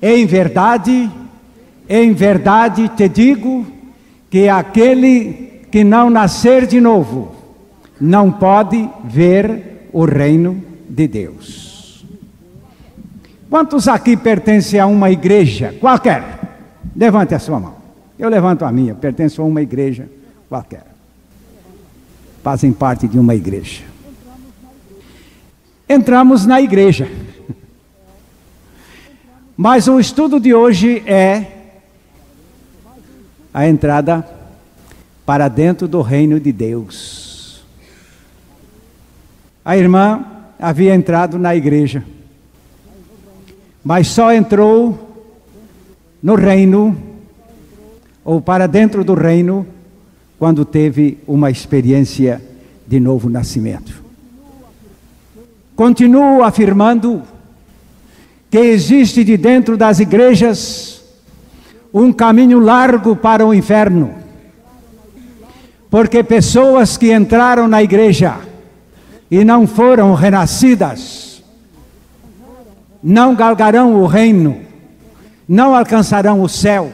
em verdade te digo, que aquele que não nascer de novo, não pode ver o reino de Deus. Quantos aqui pertencem a uma igreja qualquer? Levante a sua mão. Eu levanto a minha, pertenço a uma igreja qualquer. Fazem parte de uma igreja. Entramos na igreja. Mas o estudo de hoje é a entrada para dentro do reino de Deus. A irmã havia entrado na igreja, mas só entrou no reino, ou para dentro do reino, quando teve uma experiência de novo nascimento. Continuo afirmando que existe de dentro das igrejas um caminho largo para o inferno, porque pessoas que entraram na igreja e não foram renascidas, não galgarão o reino, não alcançarão o céu,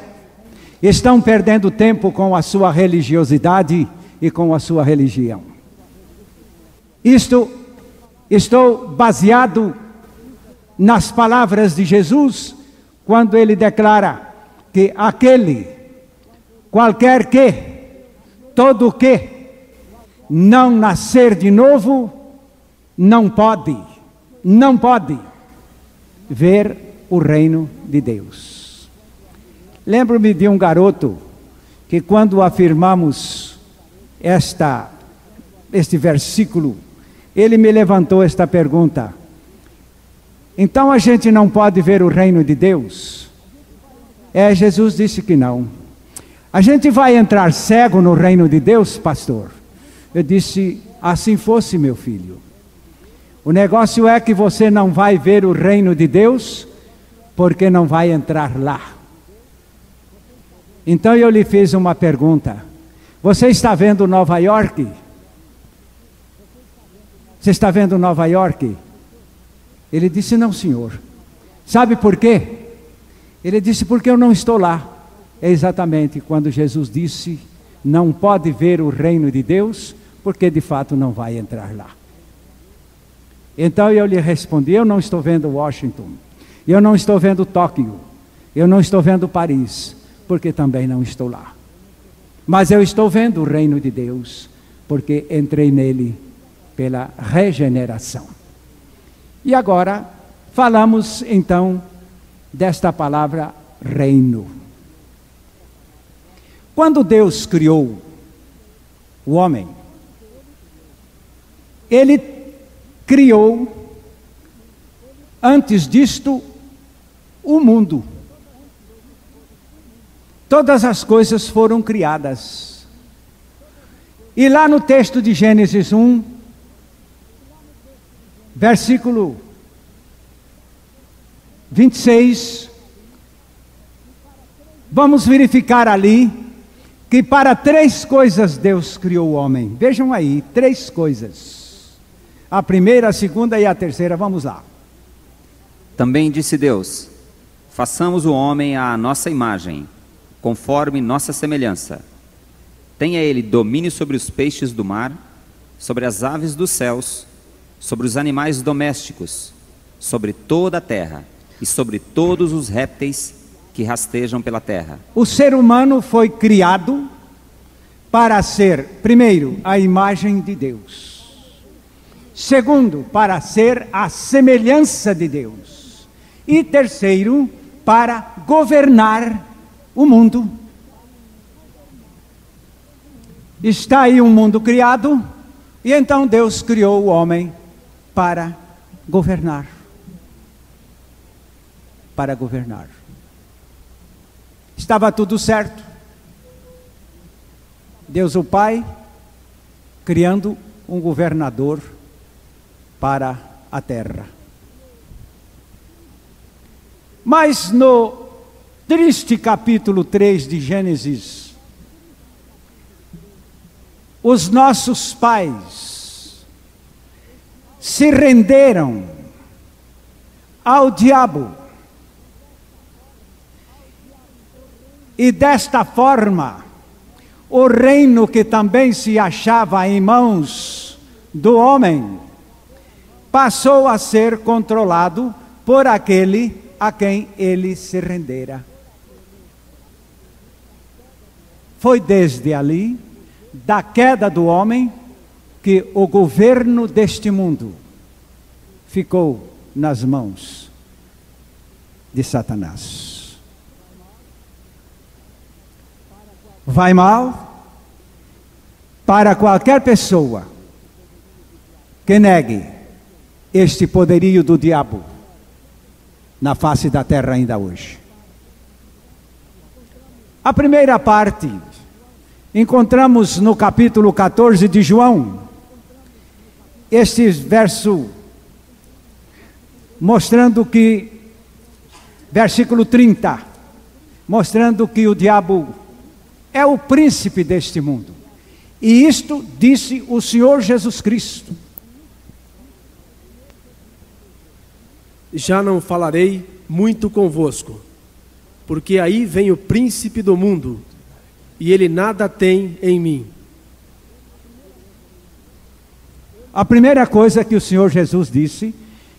estão perdendo tempo com a sua religiosidade e com a sua religião. Estou baseado nas palavras de Jesus, quando ele declara que qualquer que, todo que não nascer de novo, não pode ver o reino de Deus. Lembro-me de um garoto que, quando afirmamos este versículo, ele me levantou esta pergunta: então a gente não pode ver o reino de Deus? Jesus disse que não. A gente vai entrar cego no reino de Deus, pastor? Eu disse: assim fosse, meu filho. O negócio é que você não vai ver o reino de Deus, porque não vai entrar lá. Então eu lhe fiz uma pergunta: você está vendo Nova York? Você está vendo Nova York? Ele disse: não, senhor. Sabe por quê? Ele disse: porque eu não estou lá. É exatamente quando Jesus disse: não pode ver o reino de Deus, porque de fato não vai entrar lá. Então eu lhe respondi: eu não estou vendo Washington, eu não estou vendo Tóquio, eu não estou vendo Paris, porque também não estou lá. Mas eu estou vendo o reino de Deus, porque entrei nele pela regeneração. E agora falamos então desta palavra reino. Quando Deus criou o homem, Ele criou, antes disto, o mundo. Todas as coisas foram criadas. E lá no texto de Gênesis 1, versículo 26, vamos verificar ali que para 3 coisas Deus criou o homem. Vejam aí, 3 coisas. A primeira, a segunda e a terceira, vamos lá. Também disse Deus: façamos o homem à nossa imagem, conforme nossa semelhança. Tenha ele domínio sobre os peixes do mar, sobre as aves dos céus, sobre os animais domésticos, sobre toda a terra e sobre todos os répteis que rastejam pela terra. O ser humano foi criado para ser, primeiro, a imagem de Deus. Segundo, para ser a semelhança de Deus. E terceiro, para governar o mundo. Está aí um mundo criado, e então Deus criou o homem para governar. Para governar. Estava tudo certo. Deus o Pai criando um governador para a terra. Mas no triste capítulo 3 de Gênesis, os nossos pais se renderam ao diabo E desta forma, o reino que também se achava em mãos do homem, passou a ser controlado por aquele a quem ele se rendera. Foi desde ali, da queda do homem, que o governo deste mundo ficou nas mãos de Satanás. Vai mal para qualquer pessoa que negue este poderio do diabo na face da terra ainda hoje. A primeira parte encontramos no capítulo 14 de João, este verso mostrando que, versículo 30, mostrando que o diabo é o príncipe deste mundo. E isto disse o Senhor Jesus Cristo. Já não falarei muito convosco, porque aí vem o príncipe do mundo, e ele nada tem em mim. A primeira coisa que o Senhor Jesus disse,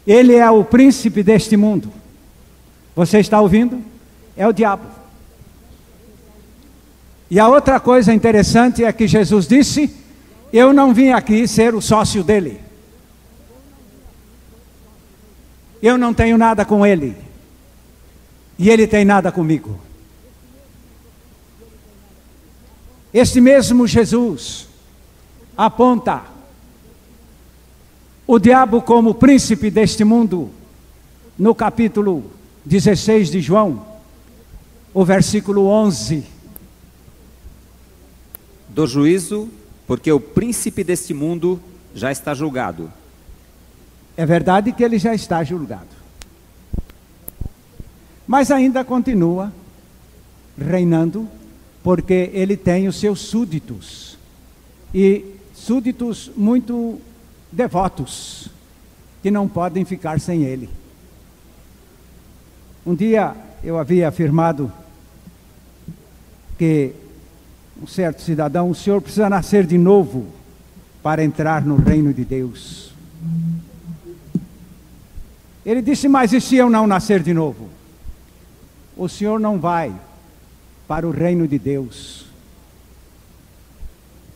ele é o príncipe deste mundo. Você está ouvindo? É o diabo. E a outra coisa interessante é que Jesus disse, eu não vim aqui ser o sócio dele. Eu não tenho nada com ele. E ele tem nada comigo. Este mesmo Jesus aponta o diabo como príncipe deste mundo no capítulo 16 de João, o versículo 11. Do juízo, porque o príncipe deste mundo já está julgado. É verdade que ele já está julgado. Mas ainda continua reinando, porque ele tem os seus súditos. E súditos muito devotos, que não podem ficar sem ele. Um dia eu havia afirmado que um certo cidadão, o senhor precisa nascer de novo para entrar no reino de Deus. Ele disse, mas e se eu não nascer de novo? O senhor não vai para o reino de Deus.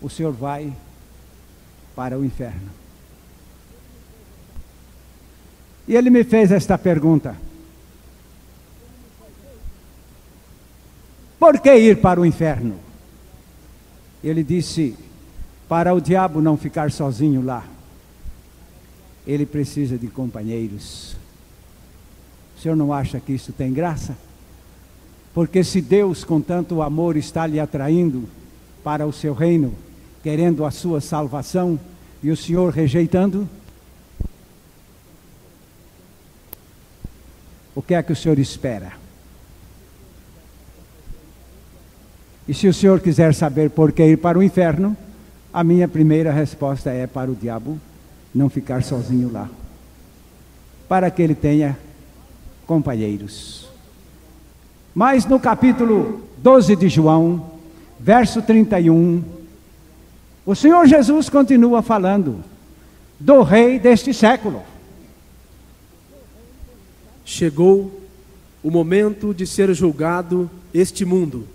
O senhor vai para o inferno. E ele me fez esta pergunta: por que ir para o inferno? Ele disse, para o diabo não ficar sozinho lá. Ele precisa de companheiros. O senhor não acha que isso tem graça? Porque se Deus com tanto amor está lhe atraindo para o seu reino, querendo a sua salvação, e o senhor rejeitando, o que é que o senhor espera? E se o senhor quiser saber por que ir para o inferno, a minha primeira resposta é para o diabo não ficar sozinho lá, para que ele tenha companheiros. Mas no capítulo 12 de João, verso 31, o Senhor Jesus continua falando do rei deste século. Chegou o momento de ser julgado este mundo,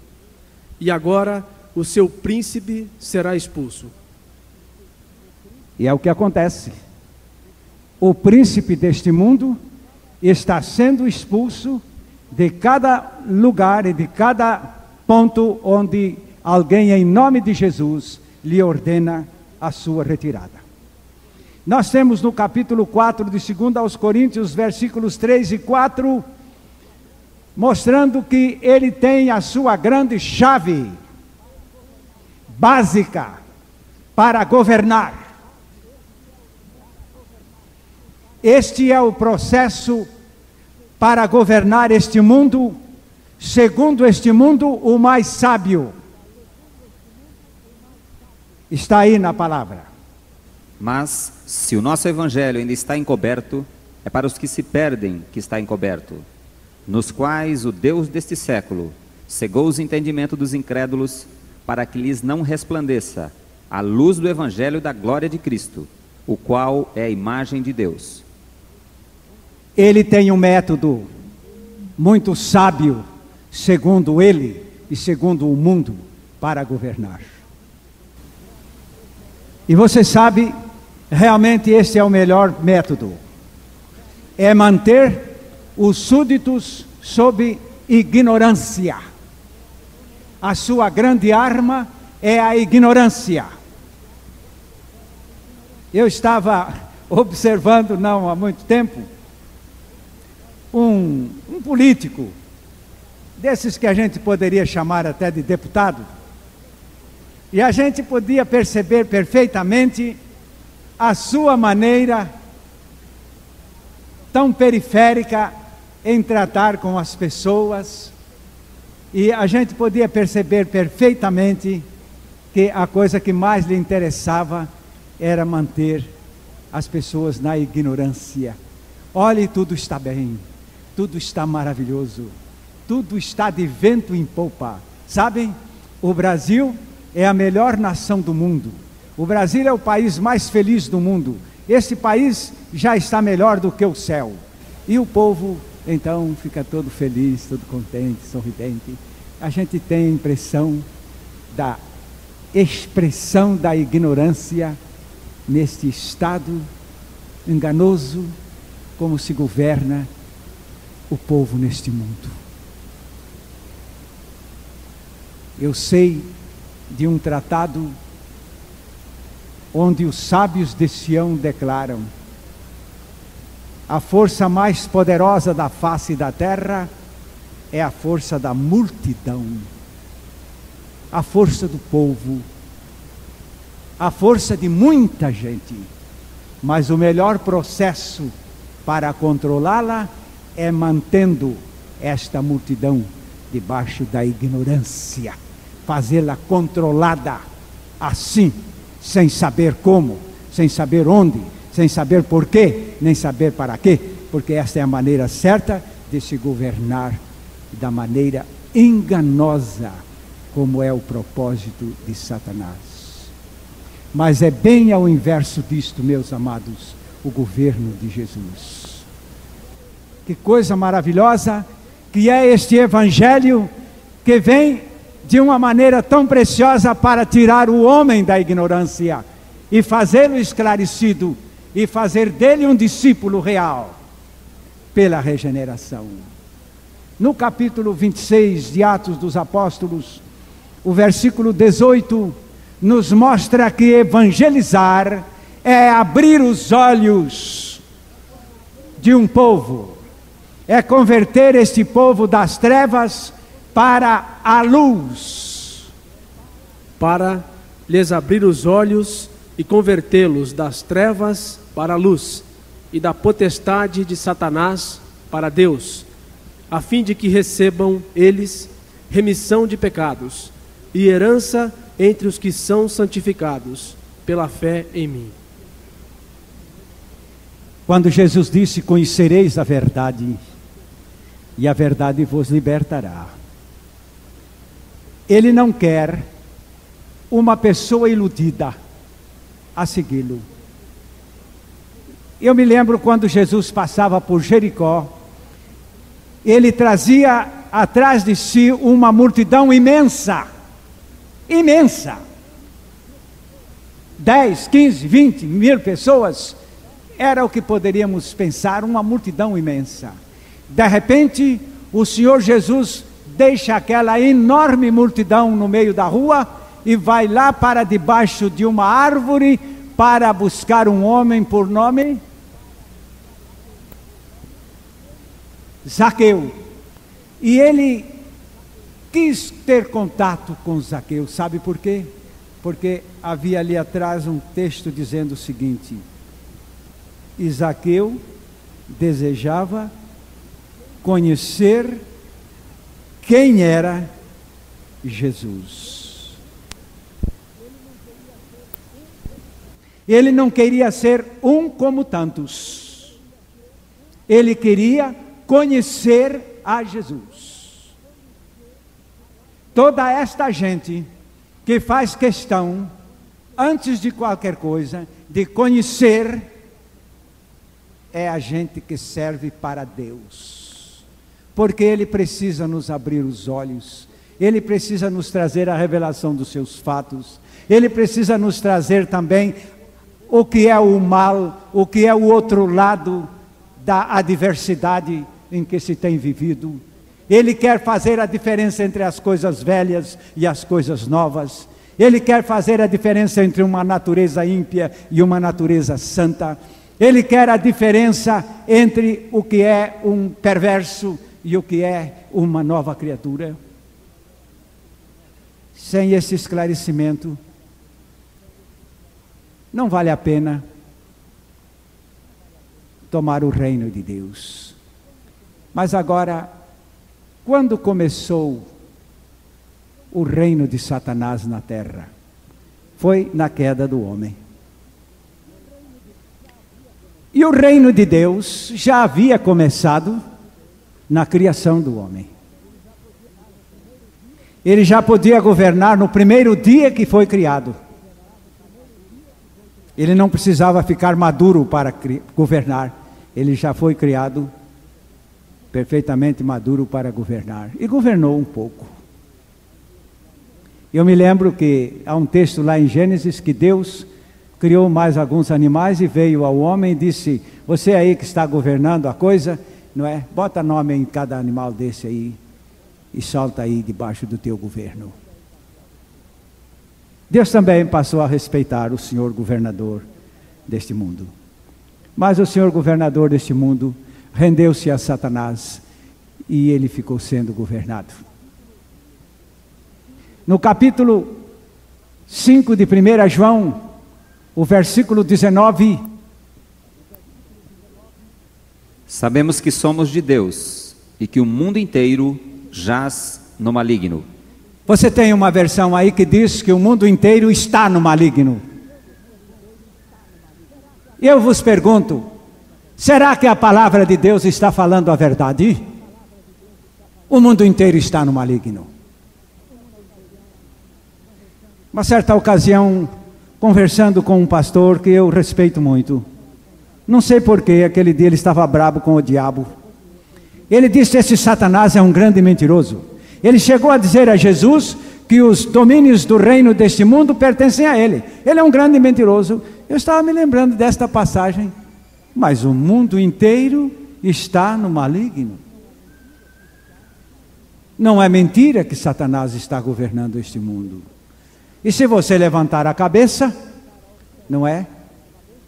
e agora o seu príncipe será expulso. E é o que acontece. O príncipe deste mundo está sendo expulso de cada lugar e de cada ponto onde alguém, em nome de Jesus, lhe ordena a sua retirada. Nós temos no capítulo 4 de 2 aos Coríntios, versículos 3 e 4, mostrando que ele tem a sua grande chave básica para governar. Este é o processo para governar este mundo, segundo este mundo, o mais sábio. Está aí na palavra. Mas, se o nosso evangelho ainda está encoberto, é para os que se perdem que está encoberto, nos quais o Deus deste século cegou os entendimentos dos incrédulos, para que lhes não resplandeça a luz do Evangelho da glória de Cristo, o qual é a imagem de Deus. Ele tem um método muito sábio, segundo ele e segundo o mundo, para governar. E você sabe, realmente esse é o melhor método. É manter os súditos sob ignorância. A sua grande arma é a ignorância. Eu estava observando, não há muito tempo, um político, desses que a gente poderia chamar até de deputado, e a gente podia perceber perfeitamente a sua maneira tão periférica em tratar com as pessoas, e a gente podia perceber perfeitamente que a coisa que mais lhe interessava era manter as pessoas na ignorância. Olhe, tudo está bem, tudo está maravilhoso, tudo está de vento em popa. Sabem, o Brasil é a melhor nação do mundo. O Brasil é o país mais feliz do mundo. Esse país já está melhor do que o céu. E o povo, então, fica todo feliz, todo contente, sorridente. A gente tem a impressão da expressão da ignorância neste estado enganoso, como se governa o povo neste mundo. Eu sei de um tratado onde os sábios de Sião declaram: a força mais poderosa da face da terra é a força da multidão, a força do povo, a força de muita gente. Mas o melhor processo para controlá-la é mantendo esta multidão debaixo da ignorância, fazê-la controlada assim, sem saber como, sem saber onde, sem saber porquê, nem saber para quê, porque esta é a maneira certa de se governar da maneira enganosa, como é o propósito de Satanás. Mas é bem ao inverso disto, meus amados, o governo de Jesus. Que coisa maravilhosa que é este evangelho, que vem de uma maneira tão preciosa para tirar o homem da ignorância e fazê-lo esclarecido e fazer dele um discípulo real pela regeneração. No capítulo 26 de Atos dos Apóstolos, o versículo 18 nos mostra que evangelizar é abrir os olhos de um povo, é converter este povo das trevas para a luz, para lhes abrir os olhos e convertê-los das trevas para a luz e da potestade de Satanás para Deus, a fim de que recebam eles remissão de pecados e herança entre os que são santificados pela fé em mim. Quando Jesus disse: conhecereis a verdade, e a verdade vos libertará, Ele não quer uma pessoa iludida a segui-lo. Eu me lembro quando Jesus passava por Jericó, Ele trazia atrás de si uma multidão imensa, imensa, 10, 15, 20 mil pessoas, era o que poderíamos pensar, uma multidão imensa. De repente, o Senhor Jesus deixa aquela enorme multidão no meio da rua e vai lá para debaixo de uma árvore para buscar um homem por nome Zaqueu. E ele quis ter contato com Zaqueu, sabe por quê? Porque havia ali atrás um texto dizendo o seguinte: e Zaqueu desejava conhecer quem era Jesus. Ele não queria ser um como tantos, ele queria conhecer a Jesus. toda esta gente que faz questão, antes de qualquer coisa, de conhecer, é a gente que serve para Deus, porque Ele precisa nos abrir os olhos, Ele precisa nos trazer a revelação dos seus fatos, Ele precisa nos trazer também o que é o mal, o que é o outro lado da adversidade em que se tem vivido. Ele quer fazer a diferença entre as coisas velhas e as coisas novas. Ele quer fazer a diferença entre uma natureza ímpia e uma natureza santa. Ele quer a diferença entre o que é um perverso e o que é uma nova criatura. Sem esse esclarecimento, não vale a pena tomar o reino de Deus. Mas agora, quando começou o reino de Satanás na terra? Foi na queda do homem. E o reino de Deus já havia começado na criação do homem. Ele já podia governar no primeiro dia que foi criado. Ele não precisava ficar maduro para governar. Ele já foi criado perfeitamente maduro para governar. E governou um pouco. Eu me lembro que há um texto lá em Gênesis que Deus criou mais alguns animais e veio ao homem e disse: você aí que está governando a coisa, não é? Bota nome em cada animal desse aí e solta aí debaixo do teu governo. Deus também passou a respeitar o senhor governador deste mundo. Mas o senhor governador deste mundo rendeu-se a Satanás e ele ficou sendo governado. No capítulo 5 de 1 João, o versículo 19. Sabemos que somos de Deus e que o mundo inteiro jaz no maligno. Você tem uma versão aí que diz que o mundo inteiro está no maligno. Eu vos pergunto, será que a palavra de Deus está falando a verdade? O mundo inteiro está no maligno. Uma certa ocasião, conversando com um pastor que eu respeito muito, não sei porquê, aquele dia ele estava bravo com o diabo. Ele disse: esse Satanás é um grande mentiroso. Ele chegou a dizer a Jesus que os domínios do reino deste mundo pertencem a ele. Ele é um grande mentiroso. Eu estava me lembrando desta passagem. Mas o mundo inteiro está no maligno. Não é mentira que Satanás está governando este mundo. E se você levantar a cabeça, não é?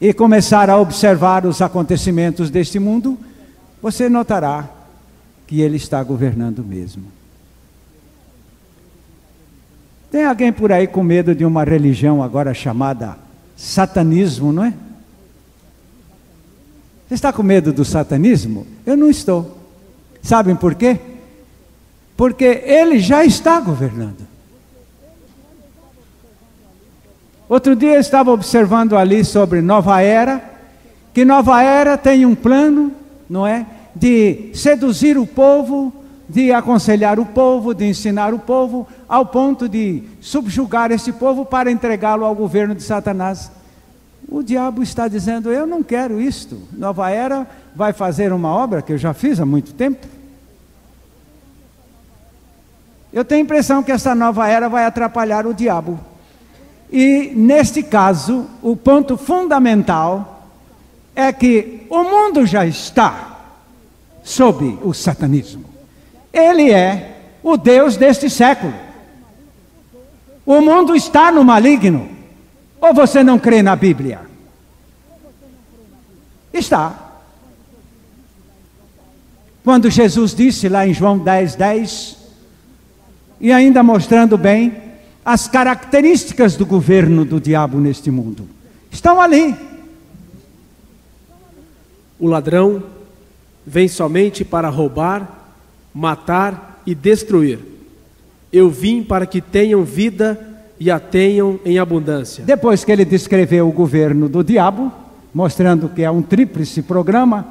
E começar a observar os acontecimentos deste mundo, você notará que ele está governando mesmo. Tem alguém por aí com medo de uma religião agora chamada satanismo, não é? Você está com medo do satanismo? Eu não estou. Sabem por quê? Porque ele já está governando. Outro dia eu estava observando ali sobre Nova Era, que Nova Era tem um plano, não é? De seduzir o povo, de aconselhar o povo, de ensinar o povo, ao ponto de subjugar esse povo para entregá-lo ao governo de Satanás. O diabo está dizendo: eu não quero isto. Nova Era vai fazer uma obra que eu já fiz há muito tempo. Eu tenho a impressão que essa nova era vai atrapalhar o diabo. E neste caso, o ponto fundamental é que o mundo já está sob o satanismo. Ele é o Deus deste século. O mundo está no maligno. Ou você não crê na Bíblia? Está. Quando Jesus disse lá em João 10:10, e ainda mostrando bem as características do governo do diabo neste mundo, estão ali. O ladrão vem somente para roubar, matar e destruir. Eu vim para que tenham vida e a tenham em abundância. Depois que ele descreveu o governo do diabo, mostrando que é um tríplice programa,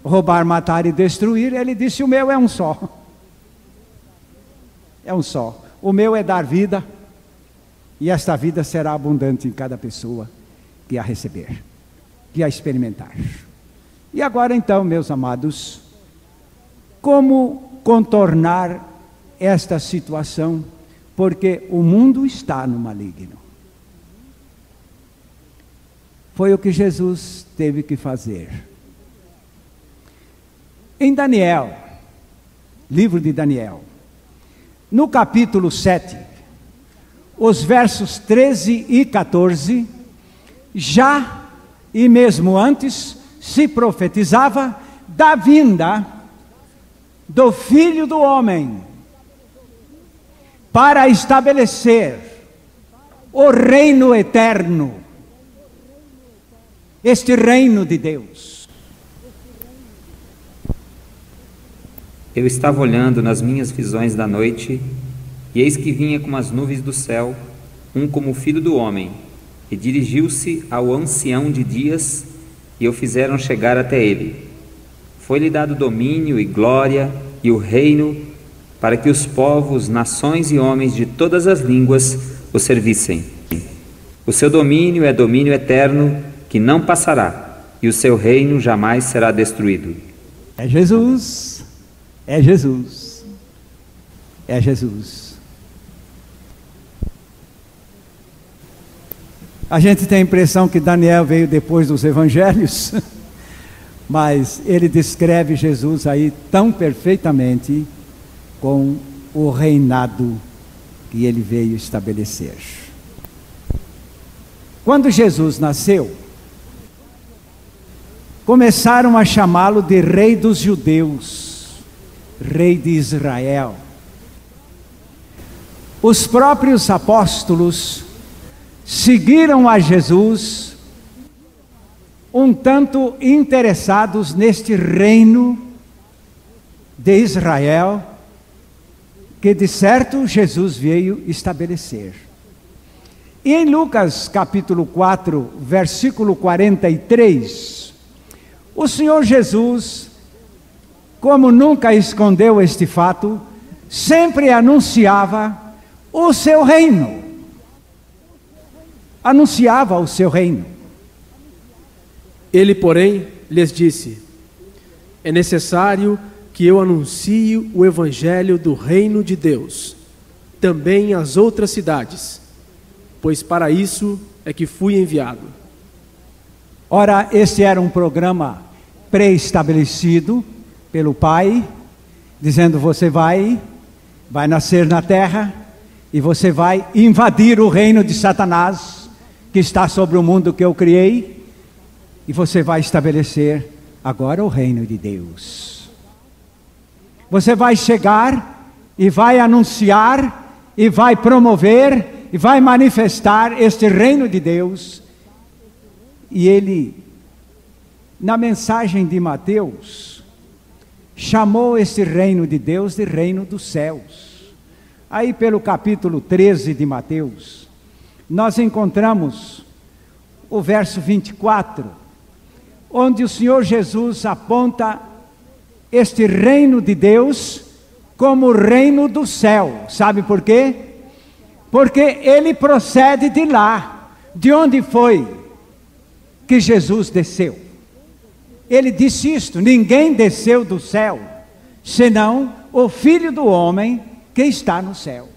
roubar, matar e destruir, ele disse: o meu é um só. É um só. O meu é dar vida, e esta vida será abundante em cada pessoa que a receber, que a experimentar. E agora então, meus amados, como contornar esta situação? Porque o mundo está no maligno. Foi o que Jesus teve que fazer. Em Daniel, livro de Daniel, no capítulo 7, os versos 13 e 14, já e mesmo antes se profetizava da vinda do Filho do Homem para estabelecer o reino eterno, este reino de Deus. Eu estava olhando nas minhas visões da noite, e eis que vinha com as nuvens do céu, um como o Filho do Homem, e dirigiu-se ao ancião de dias, e o fizeram chegar até ele. Foi-lhe dado domínio e glória e o reino, para que os povos, nações e homens de todas as línguas o servissem. O seu domínio é domínio eterno, que não passará, e o seu reino jamais será destruído. É Jesus, é Jesus, é Jesus. A gente tem a impressão que Daniel veio depois dos evangelhos, mas ele descreve Jesus aí tão perfeitamente com o reinado que ele veio estabelecer. Quando Jesus nasceu, começaram a chamá-lo de Rei dos Judeus, Rei de Israel. Os próprios apóstolos seguiram a Jesus, um tanto interessados neste reino de Israel, que de certo Jesus veio estabelecer. E em Lucas capítulo 4, versículo 43, o Senhor Jesus, como nunca escondeu este fato, sempre anunciava o seu reino. Anunciava o seu reino. Ele, porém, lhes disse: é necessário que eu anuncie o evangelho do reino de Deus, também às outras cidades, pois para isso é que fui enviado. Ora, este era um programa pré-estabelecido pelo Pai, dizendo: você vai nascer na terra, e você vai invadir o reino de Satanás, que está sobre o mundo que eu criei, e você vai estabelecer agora o reino de Deus. Você vai chegar e vai anunciar e vai promover e vai manifestar este reino de Deus. E ele, na mensagem de Mateus, chamou este reino de Deus de reino dos céus. Aí pelo capítulo 13 de Mateus, nós encontramos o verso 24, onde o Senhor Jesus aponta este reino de Deus como o reino do céu. Sabe por quê? Porque ele procede de lá, de onde foi que Jesus desceu. Ele disse isto: ninguém desceu do céu, senão o Filho do Homem que está no céu.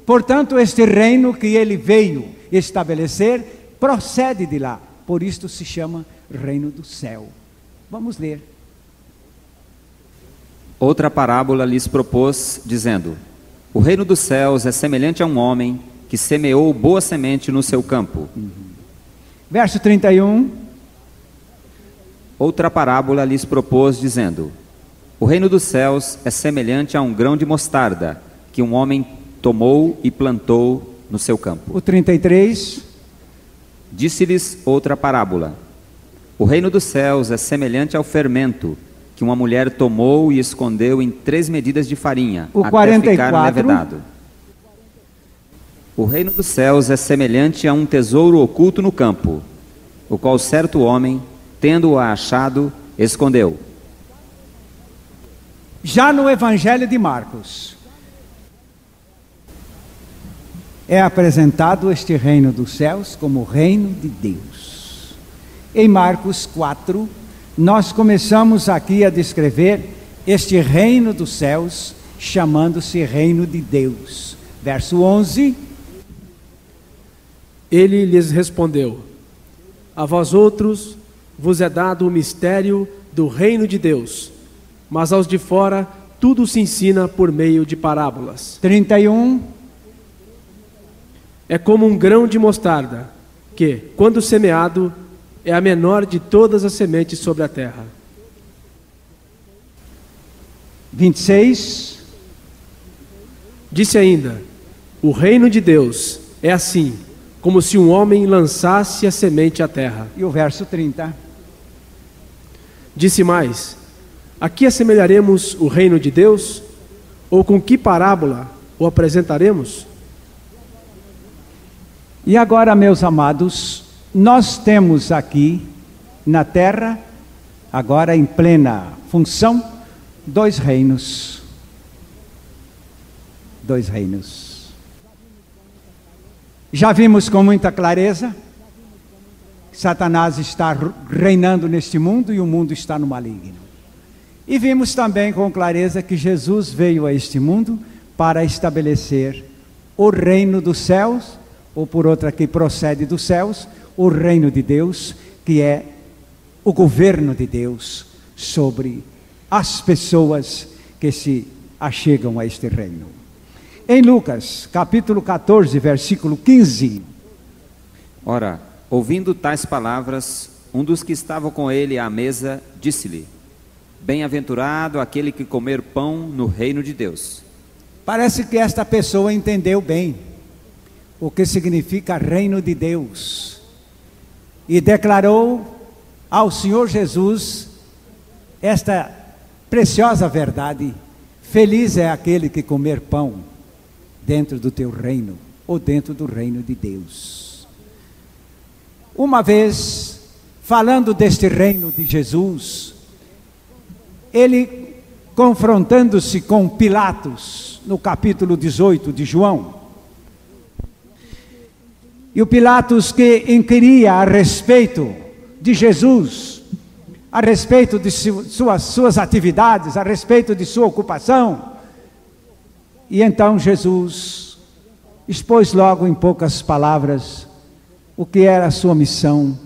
Portanto, este reino que ele veio estabelecer procede de lá. Por isto se chama reino do céu. Vamos ler. Outra parábola lhes propôs, dizendo: o reino dos céus é semelhante a um homem que semeou boa semente no seu campo. Verso 31. Outra parábola lhes propôs, dizendo: o reino dos céus é semelhante a um grão de mostarda que um homem tomou e plantou no seu campo. O 33. Disse-lhes outra parábola: o reino dos céus é semelhante ao fermento que uma mulher tomou e escondeu em 3 medidas de farinha, o até 44. ficar levedado. O reino dos céus é semelhante a um tesouro oculto no campo, o qual certo homem, tendo-o achado, escondeu. Já no Evangelho de Marcos, é apresentado este reino dos céus como o reino de Deus. Em Marcos 4, nós começamos aqui a descrever este reino dos céus, chamando-se reino de Deus. Verso 11. Ele lhes respondeu: a vós outros vos é dado o mistério do reino de Deus, mas aos de fora tudo se ensina por meio de parábolas. 31. É como um grão de mostarda, que, quando semeado, é a menor de todas as sementes sobre a terra. 26. Disse ainda: o reino de Deus é assim, como se um homem lançasse a semente à terra. E o verso 30. Disse mais: a que assemelharemos o reino de Deus? Ou com que parábola o apresentaremos? E agora, meus amados, nós temos aqui na terra, agora em plena função, dois reinos. Dois reinos. Já vimos com muita clareza que Satanás está reinando neste mundo e o mundo está no maligno. E vimos também com clareza que Jesus veio a este mundo para estabelecer o reino dos céus, ou por outra que procede dos céus, o reino de Deus, que é o governo de Deus sobre as pessoas que se achegam a este reino. Em Lucas, capítulo 14, versículo 15. Ora, ouvindo tais palavras, um dos que estavam com ele à mesa disse-lhe: bem-aventurado aquele que comer pão no reino de Deus. Parece que esta pessoa entendeu bem o que significa reino de Deus e declarou ao Senhor Jesus esta preciosa verdade: feliz é aquele que comer pão dentro do teu reino, ou dentro do reino de Deus. Uma vez, falando deste reino de Jesus, ele confrontando-se com Pilatos, no capítulo 18 de João, e o Pilatos que inquiria a respeito de Jesus, a respeito de suas atividades, a respeito de sua ocupação. E então Jesus expôs logo em poucas palavras o que era a sua missão,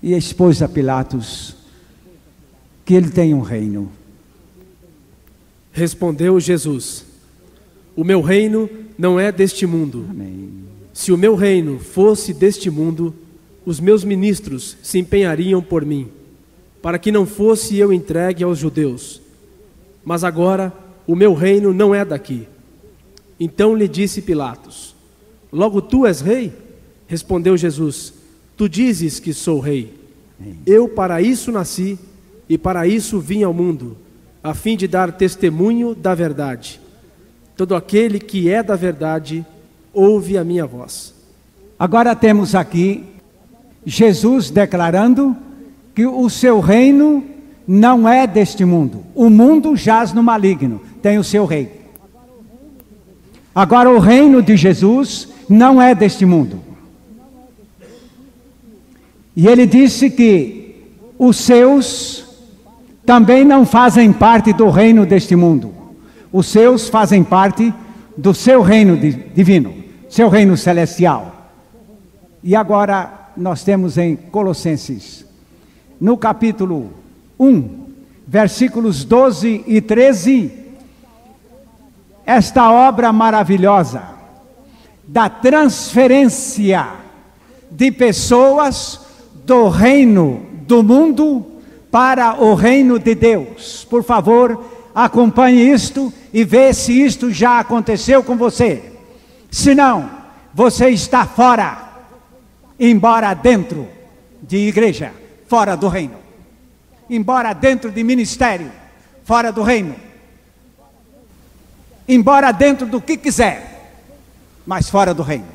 e expôs a Pilatos que ele tem um reino. Respondeu Jesus: o meu reino não é deste mundo. Amém. Se o meu reino fosse deste mundo, os meus ministros se empenhariam por mim, para que não fosse eu entregue aos judeus. Mas agora o meu reino não é daqui. Então lhe disse Pilatos: logo tu és rei? Respondeu Jesus: tu dizes que sou rei. Eu para isso nasci e para isso vim ao mundo, a fim de dar testemunho da verdade. Todo aquele que é da verdade ouve a minha voz. Agora temos aqui Jesus declarando que o seu reino não é deste mundo. O mundo jaz no maligno, tem o seu rei. Agora o reino de Jesus não é deste mundo. E ele disse que os seus também não fazem parte do reino deste mundo. Os seus fazem parte do seu reino divino, seu reino celestial. E agora nós temos em Colossenses, no capítulo 1, versículos 12 e 13, esta obra maravilhosa da transferência de pessoas do reino do mundo para o reino de Deus. Por favor, acompanhe isto e vê se isto já aconteceu com você. Se não, você está fora, embora dentro de igreja, fora do reino. Embora dentro de ministério, fora do reino. Embora dentro do que quiser, mas fora do reino.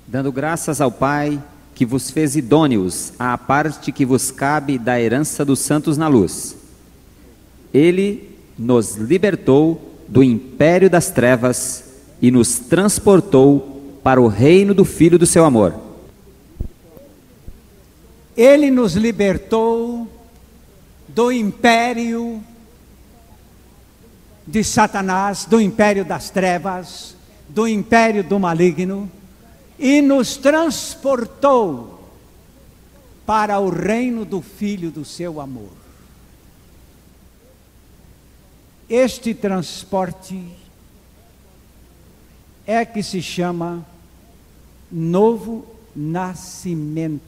Dando graças ao Pai, que vos fez idôneos à parte que vos cabe da herança dos santos na luz. Ele nos libertou do império das trevas e nos transportou para o reino do Filho do seu amor. Ele nos libertou do império de Satanás, do império das trevas, do império do maligno, e nos transportou para o reino do Filho do seu amor. Este transporte é que se chama novo nascimento.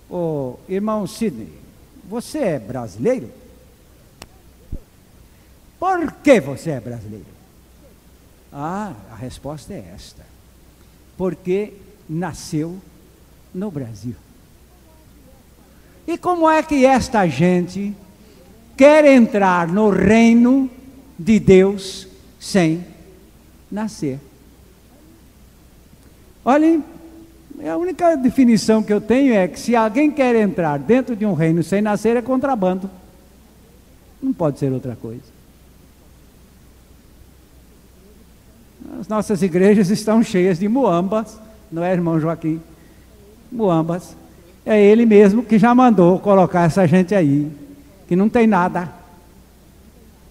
Ô, irmão Sidney, você é brasileiro? Por que você é brasileiro? Ah, a resposta é esta: porque nasceu no Brasil. E como é que esta gente quer entrar no reino de Deus sem nascer? Olhem, a única definição que eu tenho é que se alguém quer entrar dentro de um reino sem nascer, é contrabando. Não pode ser outra coisa. As nossas igrejas estão cheias de muambas, não é, irmão Joaquim? Muambas. É ele mesmo que já mandou colocar essa gente aí, que não tem nada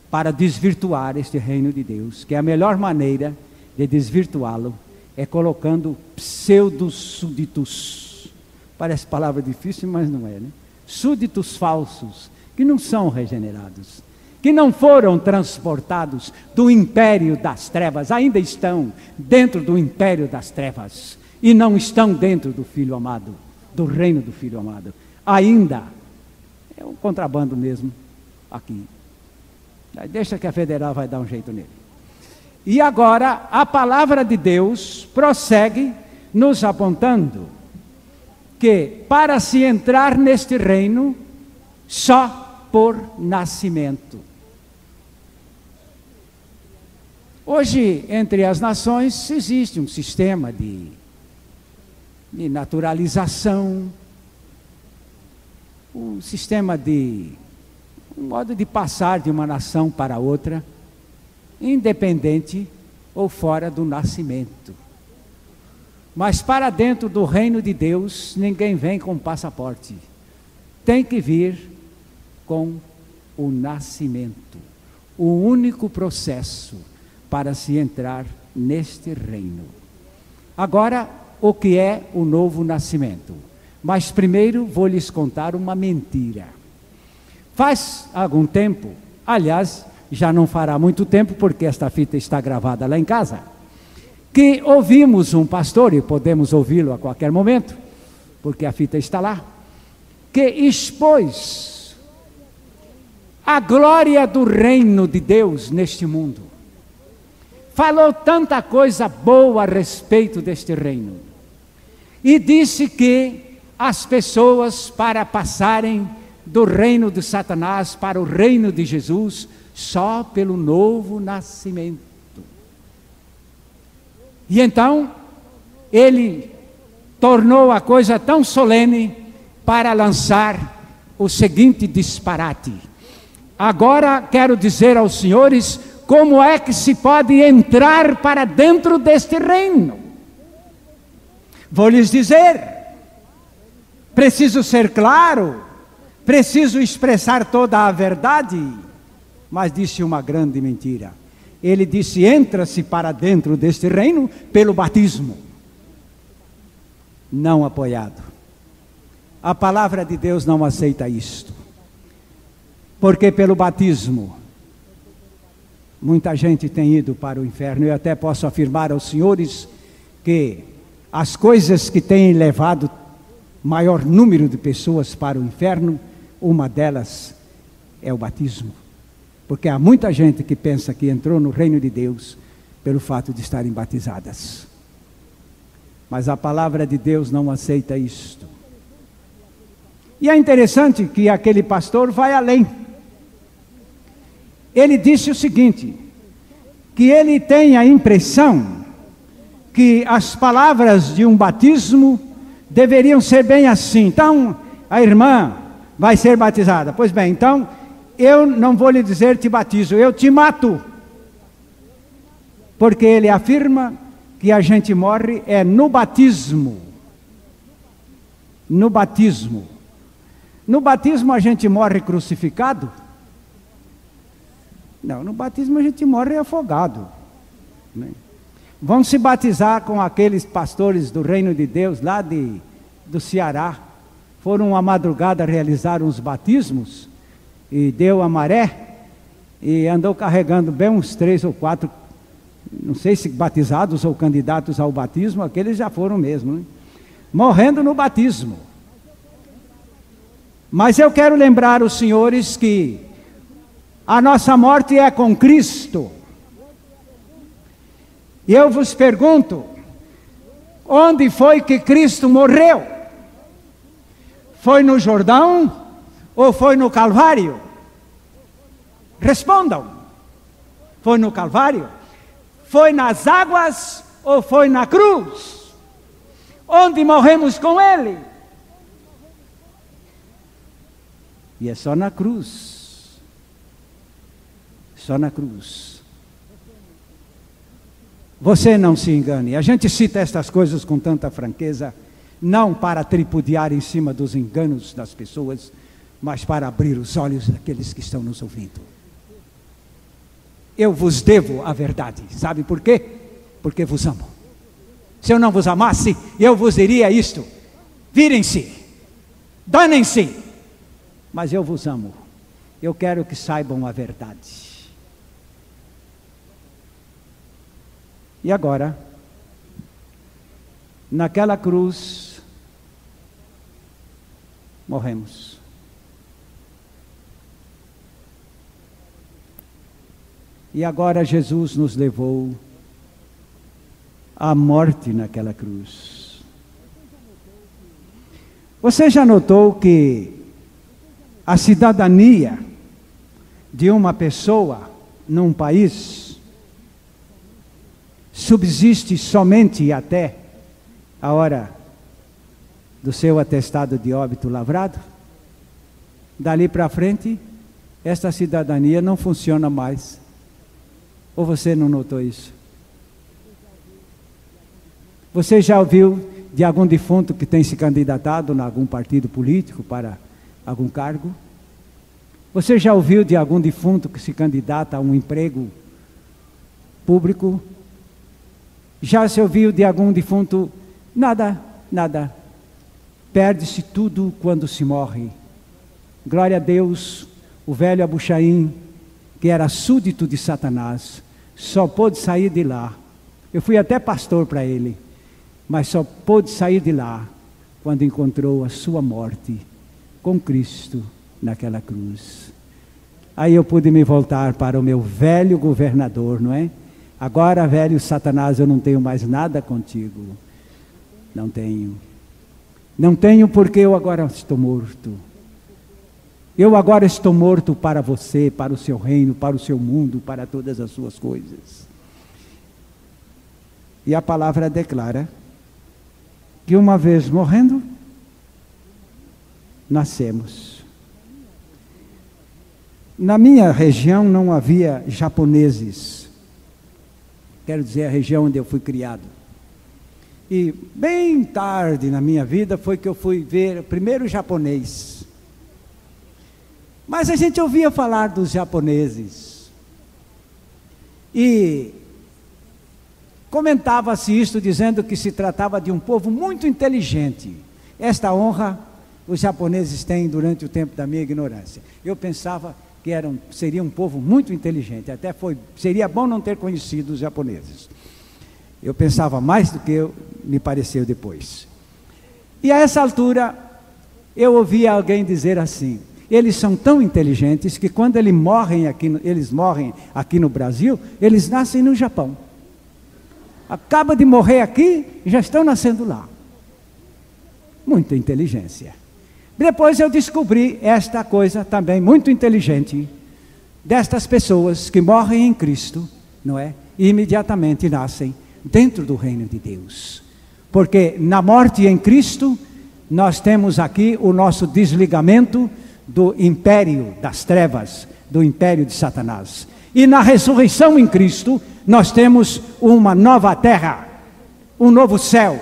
para desvirtuar este reino de Deus, que é a melhor maneira de desvirtuá-lo é colocando pseudo-súditos. Parece palavra difícil, mas não é, né? Súditos falsos, que não são regenerados, que não foram transportados do império das trevas, ainda estão dentro do império das trevas, e não estão dentro do Filho amado, do reino do Filho amado. Ainda é um contrabando mesmo aqui. Deixa que a federal vai dar um jeito nele. E agora a palavra de Deus prossegue nos apontando que para se entrar neste reino, só por nascimento. Hoje, entre as nações, existe um sistema de naturalização, um sistema de um modo de passar de uma nação para outra, independente ou fora do nascimento. Mas para dentro do reino de Deus, ninguém vem com passaporte. Tem que vir com o nascimento. O único processo para se entrar neste reino. Agora, o que é o novo nascimento? Mas primeiro vou lhes contar uma mentira. Faz algum tempo, aliás, já não fará muito tempo, porque esta fita está gravada lá em casa, que ouvimos um pastor, e podemos ouvi-lo a qualquer momento, porque a fita está lá, que expôs a glória do reino de Deus neste mundo. Falou tanta coisa boa a respeito deste reino, e disse que as pessoas, para passarem do reino de Satanás para o reino de Jesus, só pelo novo nascimento. E então, ele tornou a coisa tão solene para lançar o seguinte disparate. Agora quero dizer aos senhores como é que se pode entrar para dentro deste reino. Vou lhes dizer, preciso ser claro, preciso expressar toda a verdade. Mas disse uma grande mentira. Ele disse: entra-se para dentro deste reino pelo batismo. Não apoiado. A palavra de Deus não aceita isto. Porque pelo batismo, muita gente tem ido para o inferno. Eu até posso afirmar aos senhores que as coisas que têm levado maior número de pessoas para o inferno, uma delas é o batismo. Porque há muita gente que pensa que entrou no reino de Deus pelo fato de estarem batizadas. Mas a palavra de Deus não aceita isto. E é interessante que aquele pastor vai além. Ele disse o seguinte, que ele tem a impressão que as palavras de um batismo deveriam ser bem assim. Então, a irmã vai ser batizada. Pois bem, então, eu não vou lhe dizer te batizo, eu te mato. Porque ele afirma que a gente morre é no batismo. No batismo. No batismo a gente morre crucificado? Não, no batismo a gente morre afogado, né? Vão se batizar com aqueles pastores do Reino de Deus lá do Ceará. Foram à madrugada realizar uns batismos e deu a maré e andou carregando bem uns 3 ou 4, não sei se batizados ou candidatos ao batismo, aqueles já foram mesmo, né? Morrendo no batismo. Mas eu quero lembrar os senhores que a nossa morte é com Cristo. E eu vos pergunto, onde foi que Cristo morreu? Foi no Jordão ou foi no Calvário? Respondam. Foi no Calvário? Foi nas águas ou foi na cruz? Onde morremos com Ele? E é só na cruz. Só na cruz. Você não se engane. A gente cita estas coisas com tanta franqueza, não para tripudiar em cima dos enganos das pessoas, mas para abrir os olhos daqueles que estão nos ouvindo. Eu vos devo a verdade. Sabe por quê? Porque vos amo. Se eu não vos amasse, eu vos diria isto: virem-se, danem-se. Mas eu vos amo. Eu quero que saibam a verdade. E agora, naquela cruz, morremos. E agora Jesus nos levou à morte naquela cruz. Você já notou que a cidadania de uma pessoa num país subsiste somente até a hora do seu atestado de óbito lavrado? Dali para frente, esta cidadania não funciona mais. Ou você não notou isso? Você já ouviu de algum defunto que tem se candidatado em algum partido político para algum cargo? Você já ouviu de algum defunto que se candidata a um emprego público? Já se ouviu de algum defunto? Nada, nada. Perde-se tudo quando se morre. Glória a Deus, o velho Abuchaim, que era súdito de Satanás, só pôde sair de lá. Eu fui até pastor para ele, mas só pôde sair de lá quando encontrou a sua morte com Cristo naquela cruz. Aí eu pude me voltar para o meu velho governador, não é? Agora, velho Satanás, eu não tenho mais nada contigo. Não tenho. Não tenho porque eu agora estou morto. Eu agora estou morto para você, para o seu reino, para o seu mundo, para todas as suas coisas. E a palavra declara que uma vez morrendo, nascemos. Na minha região não havia japoneses. Quero dizer, a região onde eu fui criado. E bem tarde na minha vida foi que eu fui ver o primeiro japonês. Mas a gente ouvia falar dos japoneses. E comentava-se isto dizendo que se tratava de um povo muito inteligente. Esta honra os japoneses têm durante o tempo da minha ignorância. Eu pensava que seria um povo muito inteligente. Até seria bom não ter conhecido os japoneses. Eu pensava mais do que me pareceu depois. E a essa altura, eu ouvia alguém dizer assim: eles são tão inteligentes que quando eles morrem aqui no Brasil, eles nascem no Japão. Acaba de morrer aqui e já estão nascendo lá. Muita inteligência. Depois eu descobri esta coisa também muito inteligente, destas pessoas que morrem em Cristo, não é? E imediatamente nascem dentro do reino de Deus. Porque na morte em Cristo, nós temos aqui o nosso desligamento do império das trevas, do império de Satanás. E na ressurreição em Cristo, nós temos uma nova terra, um novo céu,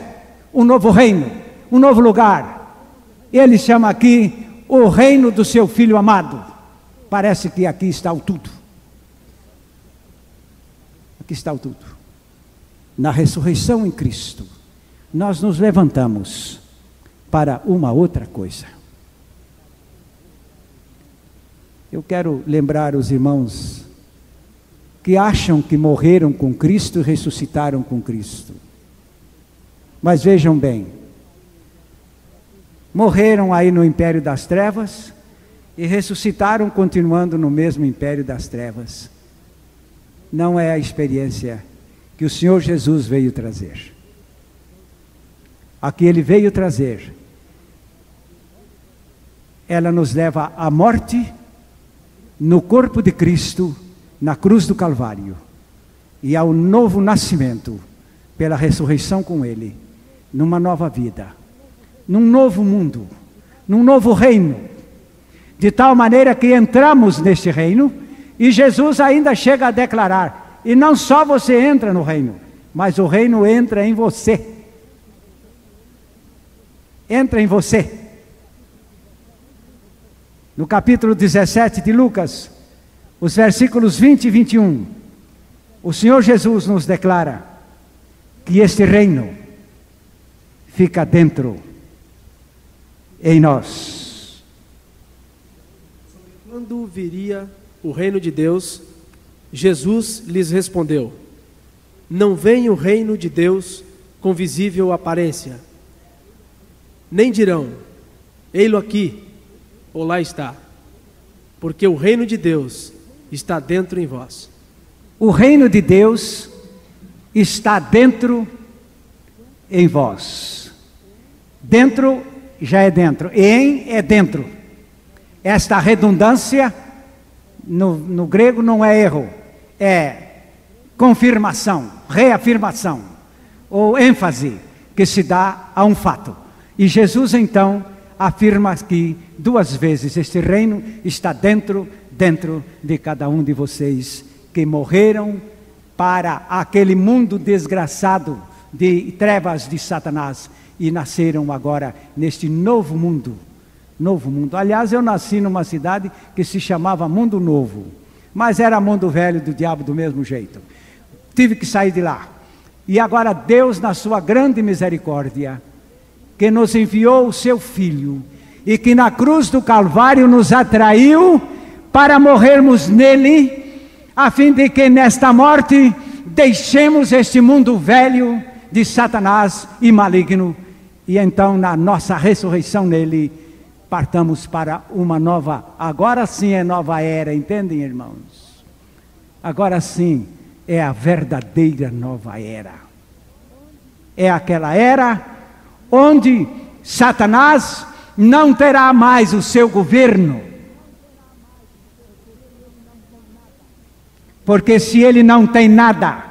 um novo reino, um novo lugar. Ele chama aqui o reino do seu Filho amado. Parece que aqui está o tudo. Aqui está o tudo. Na ressurreição em Cristo, nós nos levantamos para uma outra coisa. Eu quero lembrar os irmãos que acham que morreram com Cristo e ressuscitaram com Cristo. Mas vejam bem, morreram aí no império das trevas e ressuscitaram continuando no mesmo império das trevas. Não é a experiência que o Senhor Jesus veio trazer. A que Ele veio trazer, ela nos leva à morte no corpo de Cristo, na cruz do Calvário, e ao novo nascimento, pela ressurreição com Ele, numa nova vida, num novo mundo, num novo reino, de tal maneira que entramos neste reino, e Jesus ainda chega a declarar, e não só você entra no reino, mas o reino entra em você. Entra em você. No capítulo 17 de Lucas, os versículos 20 e 21, o Senhor Jesus nos declara que este reino fica dentro, em nós. Quando viria o reino de Deus, Jesus lhes respondeu: não vem o reino de Deus com visível aparência, nem dirão, ei-lo aqui, ou lá está, porque o reino de Deus está dentro em vós. O reino de Deus está dentro em vós. Dentro já é dentro, em é dentro. Esta redundância no grego não é erro, é confirmação, reafirmação, ou ênfase que se dá a um fato. E Jesus então afirma aqui duas vezes: este reino está dentro de cada um de vocês que morreram para aquele mundo desgraçado de trevas de Satanás e nasceram agora neste novo mundo. Novo mundo. Aliás, eu nasci numa cidade que se chamava Mundo Novo, mas era mundo velho do diabo do mesmo jeito. Tive que sair de lá. E agora Deus, na sua grande misericórdia, que nos enviou o seu Filho e que na cruz do Calvário nos atraiu para morrermos nele, a fim de que nesta morte deixemos este mundo velho de Satanás e maligno, e então na nossa ressurreição nele partamos para uma nova, agora sim é nova era, entendem, irmãos? Agora sim é a verdadeira nova era. É aquela era onde Satanás não terá mais o seu governo. Porque se ele não tem nada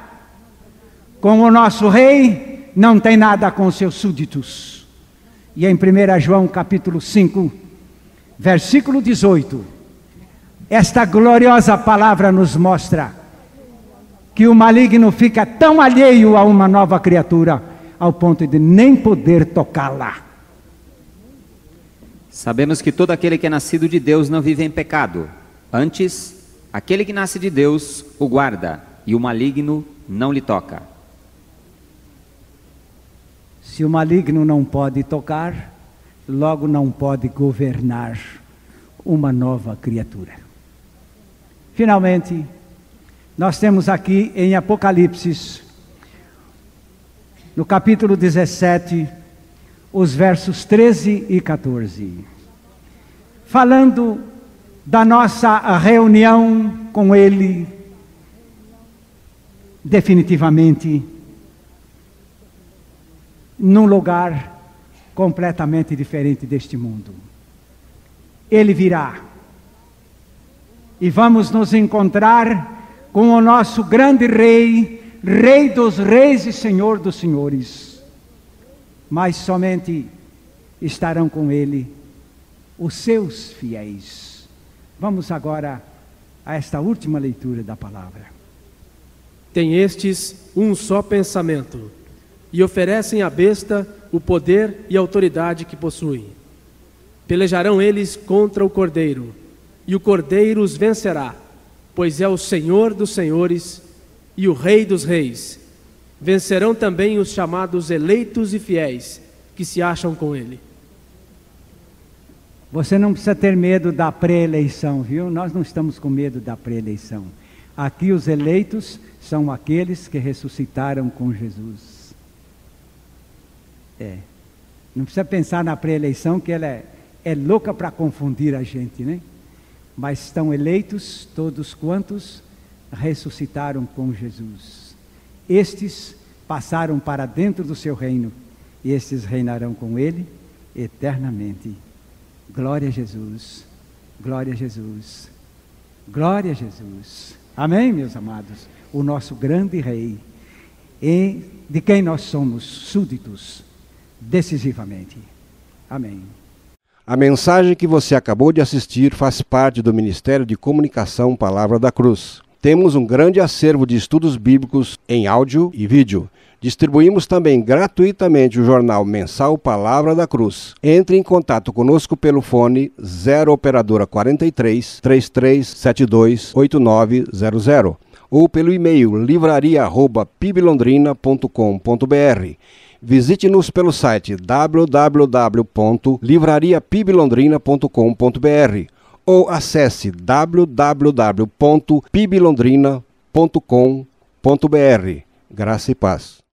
com o nosso rei, não tem nada com os seus súditos. E em 1 João capítulo 5, versículo 18, esta gloriosa palavra nos mostra que o maligno fica tão alheio a uma nova criatura, ao ponto de nem poder tocá-la. Sabemos que todo aquele que é nascido de Deus não vive em pecado. Antes, aquele que nasce de Deus o guarda, e o maligno não lhe toca. Se o maligno não pode tocar, logo não pode governar uma nova criatura. Finalmente, nós temos aqui em Apocalipse, no capítulo 17, os versos 13 e 14, falando da nossa reunião com Ele, definitivamente, num lugar completamente diferente deste mundo. Ele virá, e vamos nos encontrar com o nosso grande Rei, Rei dos reis e Senhor dos senhores. Mas somente estarão com Ele os seus fiéis. Vamos agora a esta última leitura da palavra. Tem estes um só pensamento, e oferecem à besta o poder e a autoridade que possuem. Pelejarão eles contra o Cordeiro, e o Cordeiro os vencerá, pois é o Senhor dos senhores e o Rei dos reis. Vencerão também os chamados eleitos e fiéis, que se acham com ele. Você não precisa ter medo da pré-eleição, viu? Nós não estamos com medo da pré-eleição. Aqui os eleitos são aqueles que ressuscitaram com Jesus. Não precisa pensar na pré-eleição, que ela é louca para confundir a gente, né? Mas estão eleitos todos quantos ressuscitaram com Jesus. Estes passaram para dentro do seu reino, e estes reinarão com ele eternamente. Glória a Jesus, glória a Jesus, glória a Jesus. Amém, meus amados? O nosso grande Rei, e de quem nós somos súditos decisivamente. Amém. A mensagem que você acabou de assistir faz parte do Ministério de Comunicação Palavra da Cruz. Temos um grande acervo de estudos bíblicos em áudio e vídeo. Distribuímos também gratuitamente o jornal mensal Palavra da Cruz. Entre em contato conosco pelo fone 0 operadora 43 3372 8900 ou pelo e-mail livraria@piblondrina.com.br. Visite-nos pelo site www.livrariapiblondrina.com.br ou acesse www.piblondrina.com.br. Graça e paz.